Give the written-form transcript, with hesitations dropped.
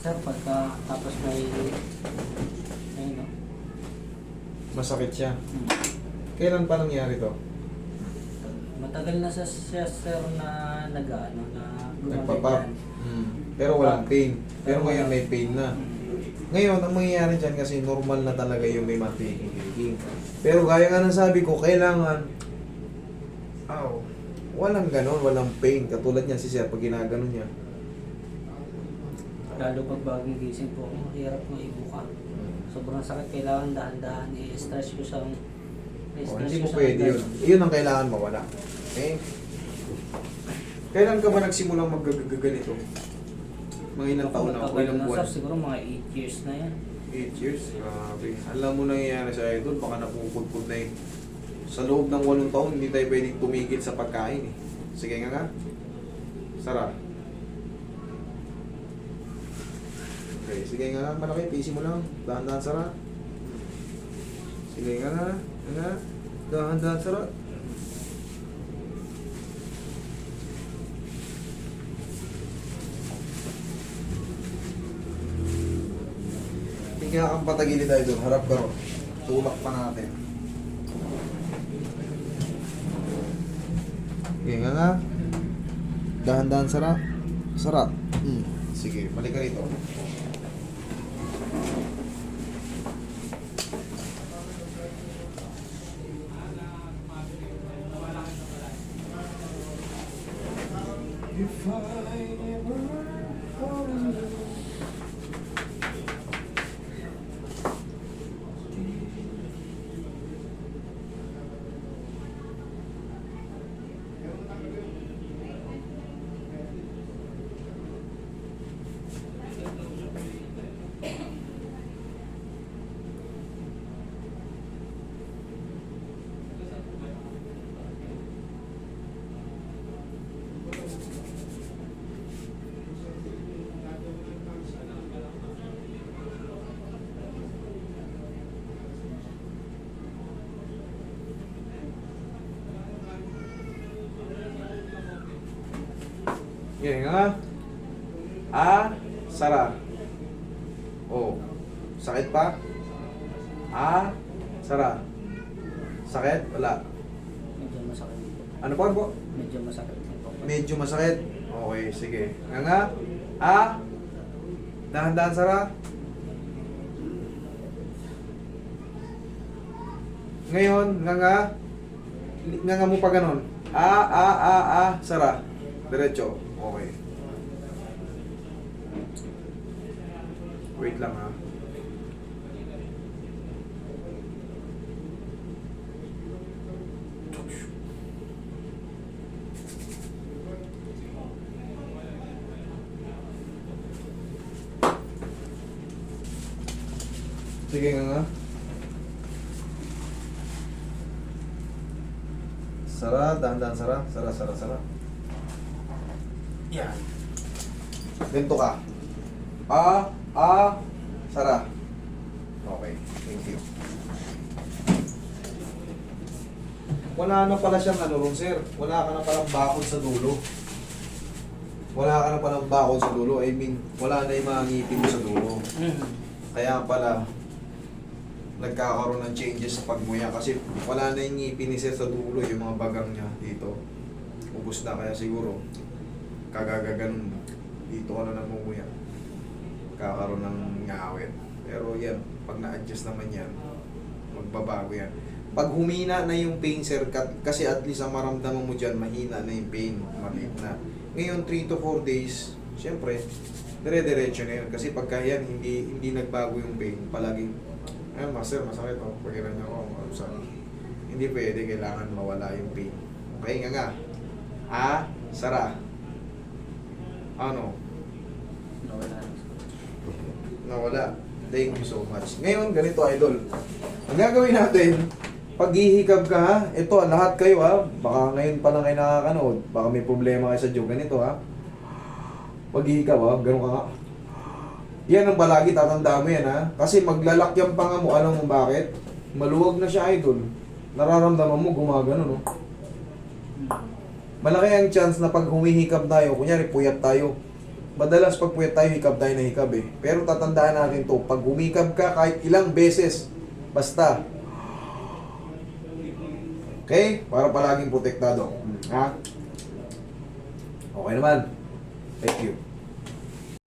Sir, pagka tapos may, ayun no? Masakit siya. Hmm. Kailan pa nangyari to? Matagal na siya, sir, na nag-ano, na Nagpapap. gumaganyan. Pero walang pain. Pero ngayon may pain na. Hmm. Ngayon, ang mangyayari dyan kasi normal na talaga yung may matiking. Pero gaya nga ng sabi ko, kailangan, walang ganon, walang pain. Katulad niya si Sir, pag ginaganon niya. Lalo pag bagong gising po, mahirap maibuka. Sobrang sakit, kailangan dahan-dahan. I-stress ko sa... Hindi mo pwede yun. Iyon ang kailangan mawala. Okay? Kailan ka ba nagsimulang maggaganito? Mga ilang taon na o ilang buwan? Sir, siguro mga 8 years na yan. 8 years? Grabe. Alam mo nangyayari sa idol, baka napupudpud na eh. Sa loob ng 8 taon, hindi tayo pwedeng tumigil sa pagkain eh. Sige nga. Sarap. Okay, sige nga. Malaki, pisi mo lang. Dahan-dahan sarap. Sige nga. Dahan-dahan sarap. Tingnan kang patagilid tayo doon. Harap ka ron. Tulak pa natin. Okay nga. Dahan-dahan sarap. Sarap. Sige, balik ka rito. If I ever fall in love. Yan nga. Sara. Sakit pa? Sara. Sakit? Wala. Medyo masakit dito. Ano po? Medyo masakit dito. Medyo masakit? Okay, sige. Nga. Dahan-dahan, Sara. Ngayon, nga mo pa ganon. Sara. Diretso. Okay. Wait lang ha. Sige nga. Sara, dahan-dahan Sara. Sara. Yan. Ganito ka. Sara. Okay, thank you. Wala na pala siyang sir. Wala ka na palang bakod sa dulo. I mean, wala na yung mga ngipin mo sa dulo. Kaya pala, nagkakaroon ng changes sa pagmuya kasi wala na yung ngipin ni sir sa dulo, yung mga bagang niya dito. Ubus na, kaya siguro kagaganon dito ka na namumuya, kakaroon ng ngawit. Pero yan, pag na-adjust naman yan, magbabago yan. Pag humina na yung pain sir, kasi at least ang maramdaman mo dyan, mahina na yung pain, maliit na. Ngayon 3 to 4 days, syempre dire-diretso na yun. Kasi pagka yan, hindi nagbago yung pain, palaging master, masakit ako, pagiran niya ako, hindi pwede, kailangan mawala yung pain. Okay nga. Sara. Ano? Nawala. Thank you so much. Ngayon, ganito idol. Ang gagawin natin, paghihikab ka ha, ito, lahat kayo ha, baka ngayon pa lang kayo nakakanood, baka may problema kayo sa joke, ganito ha. Paghihikab ha, ganun ka nga. Yan ang palagi, tatandaan mo yan ha. Kasi maglalak yung panga mo, alam mo bakit? Maluwag na siya idol. Nararamdaman mo, gumagano no. Malaki ang chance na pag humihikab tayo, kunyari puyat tayo, Madalas pag puyat tayo, hikab tayo na hikab eh. Pero tatandaan natin to, pag humikab ka kahit ilang beses, basta. Okay? Para palaging protektado. Ha? Okay naman. Thank you.